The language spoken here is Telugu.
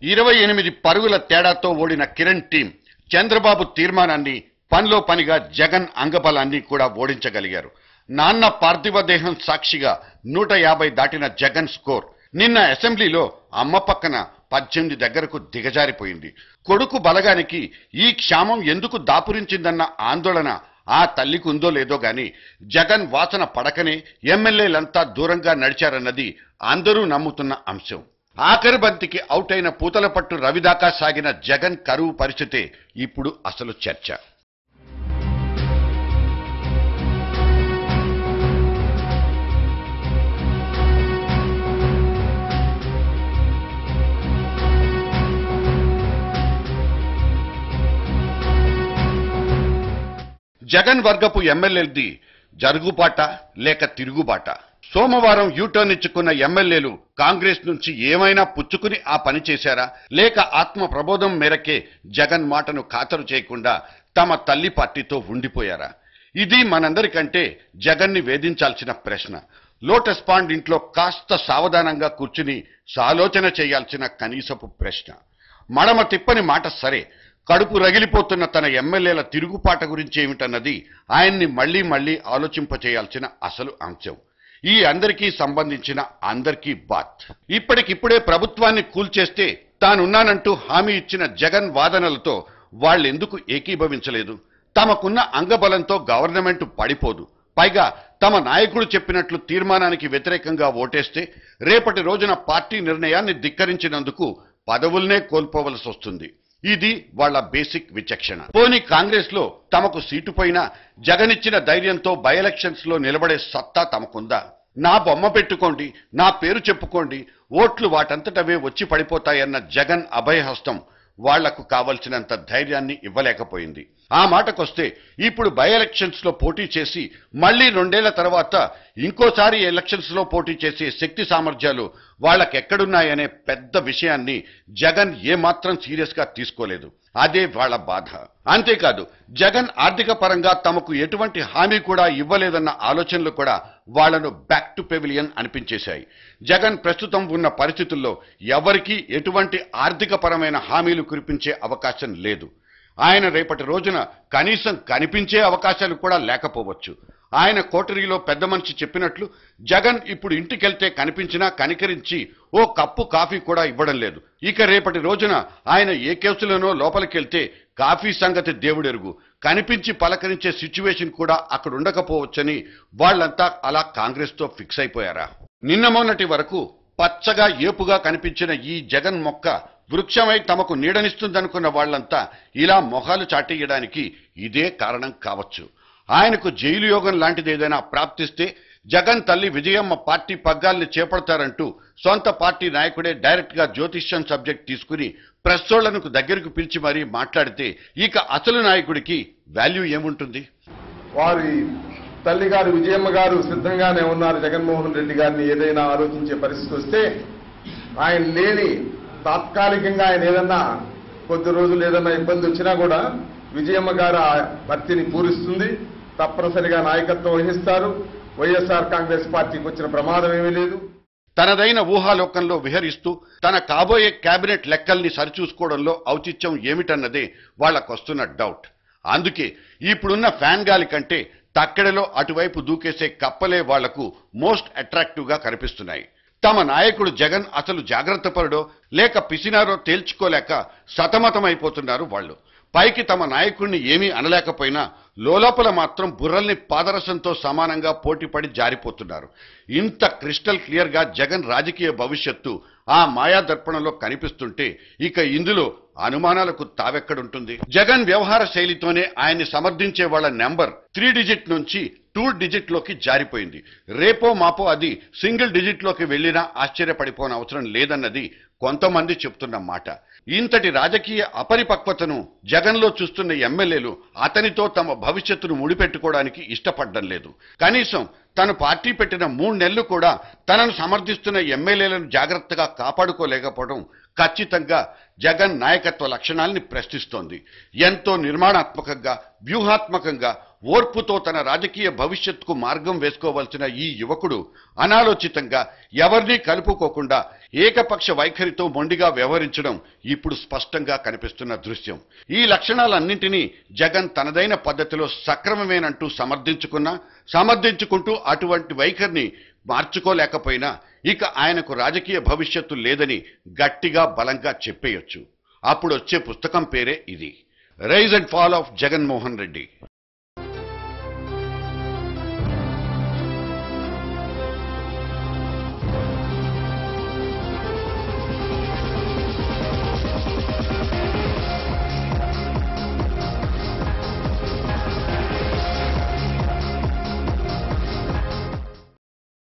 28 పరుగుల తేడాతో ఓడిన కిరణ్ టీం చంద్రబాబు తీర్మానాన్ని పనిలో పనిగా జగన్ అంగబలాన్ని కూడా ఓడించగలిగారు. నాన్న పార్థివ దేహం సాక్షిగా 150 దాటిన జగన్ స్కోర్ నిన్న అసెంబ్లీలో అమ్మ పక్కన 18 దగ్గరకు దిగజారిపోయింది. కొడుకు బలగానికి ఈ క్షామం ఎందుకు దాపురించిందన్న ఆందోళన ఆ తల్లికి ఉందో లేదో గాని జగన్ వాసన పడకనే ఎమ్మెల్యేలంతా దూరంగా నడిచారన్నది అందరూ నమ్ముతున్న అంశం. ఆఖరి బంతికి అవుట్ అయిన పూతలపట్టు రవిదాకా సాగిన జగన్ కరువు పరిస్థితే ఇప్పుడు అసలు చర్చ. జగన్ వర్గపు ఎమ్మెల్యేలది జరుగుబాట లేక తిరుగుబాట. సోమవారం యూటర్న్ ఇచ్చుకున్న ఎమ్మెల్యేలు కాంగ్రెస్ నుంచి ఏమైనా పుచ్చుకుని ఆ పని చేశారా, లేక ఆత్మ ప్రబోధం మేరకే జగన్ మాటను ఖాతరు చేయకుండా తమ తల్లి పార్టీతో ఉండిపోయారా? ఇది మనందరికంటే జగన్ని వేధించాల్సిన ప్రశ్న. లోటస్ పాండ్ ఇంట్లో కాస్త సావధానంగా కూర్చుని సాలోచన చేయాల్సిన కనీసపు ప్రశ్న. మడమ తిప్పని మాట సరే, కడుపు రగిలిపోతున్న తన ఎమ్మెల్యేల తిరుగుపాట గురించి ఏమిటన్నది ఆయన్ని మళ్లీ మళ్లీ ఆలోచింపచేయాల్సిన అసలు అంశం. ఈ అందరికీ సంబంధించిన అందరికీ బాత్. ఇప్పటికిప్పుడే ప్రభుత్వాన్ని కూల్చేస్తే తానున్నానంటూ హామీ ఇచ్చిన జగన్ వాదనలతో వాళ్ళెందుకు ఏకీభవించలేదు? తమకున్న అంగబలంతో గవర్నమెంట్ పడిపోదు. పైగా తమ నాయకుడు చెప్పినట్లు తీర్మానానికి వ్యతిరేకంగా ఓటేస్తే రేపటి రోజున పార్టీ నిర్ణయాన్ని ధిక్కరించినందుకు పదవుల్నే కోల్పోవలసి వస్తుంది. ఇది వాళ్ళ బేసిక్ విచక్షణ. పోనీ కాంగ్రెస్ లో తమకు సీటు పోయినా జగన్ ఇచ్చిన ధైర్యంతో బై ఎలక్షన్స్ లో నిలబడే సత్తా తమకుందా? నా బొమ్మ పెట్టుకోండి, నా పేరు చెప్పుకోండి, ఓట్లు వాటంతటవే వచ్చి పడిపోతాయన్న జగన్ అభయహస్తం వాళ్లకు కావలసినంత ధైర్యాన్ని ఇవ్వలేకపోయింది. ఆ మాటకొస్తే ఇప్పుడు బై ఎలక్షన్స్ లో పోటీ చేసి మళ్లీ 2 ఏళ్ల తర్వాత ఇంకోసారి ఎలక్షన్స్ లో పోటీ చేసే శక్తి సామర్థ్యాలు వాళ్ళకెక్కడున్నాయనే పెద్ద విషయాన్ని జగన్ ఏమాత్రం సీరియస్ గా తీసుకోలేదు. అదే వాళ్ళ బాధ. అంతేకాదు, జగన్ ఆర్థిక పరంగా తమకు ఎటువంటి హామీ కూడా ఇవ్వలేదన్న ఆలోచనలు కూడా వాళ్లను బ్యాక్ టు పెవిలియన్ అనిపించేశాయి. జగన్ ప్రస్తుతం ఉన్న పరిస్థితుల్లో ఎవరికీ ఎటువంటి ఆర్థిక పరమైన హామీలు కురిపించే అవకాశం లేదు. ఆయన రేపటి రోజున కనీసం కనిపించే అవకాశాలు కూడా లేకపోవచ్చు. ఆయన కోటరీలో పెద్ద మనిషి చెప్పినట్లు జగన్ ఇప్పుడు ఇంటికెళ్తే కనిపించినా కనికరించి ఓ కప్పు కాఫీ కూడా ఇవ్వడం లేదు. ఇక రేపటి రోజున ఆయన ఏ కేసులోనో లోపలికెళ్తే కాఫీ సంగతి దేవుడెరుగు, కనిపించి పలకరించే సిచ్యువేషన్ కూడా అక్కడ ఉండకపోవచ్చని వాళ్లంతా అలా కాంగ్రెస్ తో ఫిక్స్ అయిపోయారా? నిన్న మొన్నటి వరకు పచ్చగా ఏపుగా కనిపించిన ఈ జగన్ మొక్క వృక్షమై తమకు నీడనిస్తుందనుకున్న వాళ్లంతా ఇలా మొహాలు చాటేయడానికి ఇదే కారణం కావచ్చు. ఆయనకు జైలు యోగం లాంటిదేదైనా ప్రాప్తిస్తే జగన్ తల్లి విజయమ్మ పార్టీ పగ్గాల్ని చేపడతారంటూ సొంత పార్టీ నాయకుడే డైరెక్ట్ గా జ్యోతిష్యం సబ్జెక్ట్ తీసుకుని ప్రెస్సోళ్లను దగ్గరకు పిలిచి మరీ మాట్లాడితే ఇక అసలు నాయకుడికి వాల్యూ ఏముంటుంది? వారి తల్లి గారు విజయమ్మ గారు సిద్ధంగానే ఉన్నారు జగన్మోహన్ రెడ్డి గారిని ఏదైనా ఆలోచించే పరిస్థితి వస్తే. ఆయన లేని తాత్కాలికంగా ఆయన ఏదన్నా కొద్ది రోజులు ఏదన్నా ఇబ్బంది వచ్చినా కూడా విజయమ్మ గారు ఆ భర్తీని పూరిస్తుంది. తప్పనిసరిగా నాయకత్వం వహిస్తారు. వైఎస్ఆర్ కాంగ్రెస్ పార్టీకి వచ్చిన ప్రమాదం ఏమీ లేదు. తనదైన ఊహాలోకంలో విహరిస్తూ తన కాబోయే కేబినెట్ లెక్కల్ని సరిచూసుకోవడంలో ఔచిత్యం ఏమిటన్నదే వాళ్లకొస్తున్న డౌట్. అందుకే ఇప్పుడున్న ఫ్యాన్ గాలి కంటే తక్కెడలో అటువైపు దూకేసే కప్పలే వాళ్లకు మోస్ట్ అట్రాక్టివ్ గా కనిపిస్తున్నాయి. తమ నాయకుడు జగన్ అసలు జాగ్రత్తపరుడో లేక పిసినారో తేల్చుకోలేక సతమతమైపోతున్నారు వాళ్ళు. పైకి తమ నాయకుడిని ఏమీ అనలేకపోయినా లోలోపల మాత్రం బుర్రల్ని పాదరసంతో సమానంగా పోటీపడి జారిపోతున్నారు. ఇంత క్రిస్టల్ క్లియర్ గా జగన్ రాజకీయ భవిష్యత్తు ఆ మాయా దర్పణంలో కనిపిస్తుంటే ఇక ఇందులో అనుమానాలకు తావెక్కడుంటుంది? జగన్ వ్యవహార శైలితోనే ఆయన్ని సమర్థించే వాళ్ల నెంబర్ 3 డిజిట్ నుంచి 2 డిజిట్ లోకి జారిపోయింది. రేపో మాపో అది సింగిల్ డిజిట్ లోకి వెళ్లినా ఆశ్చర్యపడిపోనవసరం లేదన్నది కొంతమంది చెప్తున్న మాట. ఇంతటి రాజకీయ అపరిపక్వతను జగన్లో చూస్తున్న ఎమ్మెల్యేలు అతనితో తమ భవిష్యత్తును ముడిపెట్టుకోవడానికి ఇష్టపడడం లేదు. కనీసం తను పార్టీ పెట్టిన 3 నెలలు కూడా తనను సమర్థిస్తున్న ఎమ్మెల్యేలను జాగ్రత్తగా కాపాడుకోలేకపోవడం ఖచ్చితంగా జగన్ నాయకత్వ లక్షణాల్ని ప్రశ్నిస్తోంది. ఎంతో నిర్మాణాత్మకంగా వ్యూహాత్మకంగా ఓర్పుతో తన రాజకీయ భవిష్యత్తుకు మార్గం వేసుకోవాల్సిన ఈ యువకుడు అనాలోచితంగా ఎవరినీ కలుపుకోకుండా ఏకపక్ష వైఖరితో మొండిగా వ్యవహరించడం ఇప్పుడు స్పష్టంగా కనిపిస్తున్న దృశ్యం. ఈ లక్షణాలన్నింటినీ జగన్ తనదైన పద్ధతిలో సక్రమమేనంటూ సమర్థించుకుంటూ అటువంటి వైఖరిని మార్చుకోలేకపోయినా ఇక ఆయనకు రాజకీయ భవిష్యత్తు లేదని గట్టిగా బలంగా చెప్పేయొచ్చు. అప్పుడు వచ్చే పుస్తకం పేరే ఇది, rise and fall of Jaganmohan Reddy.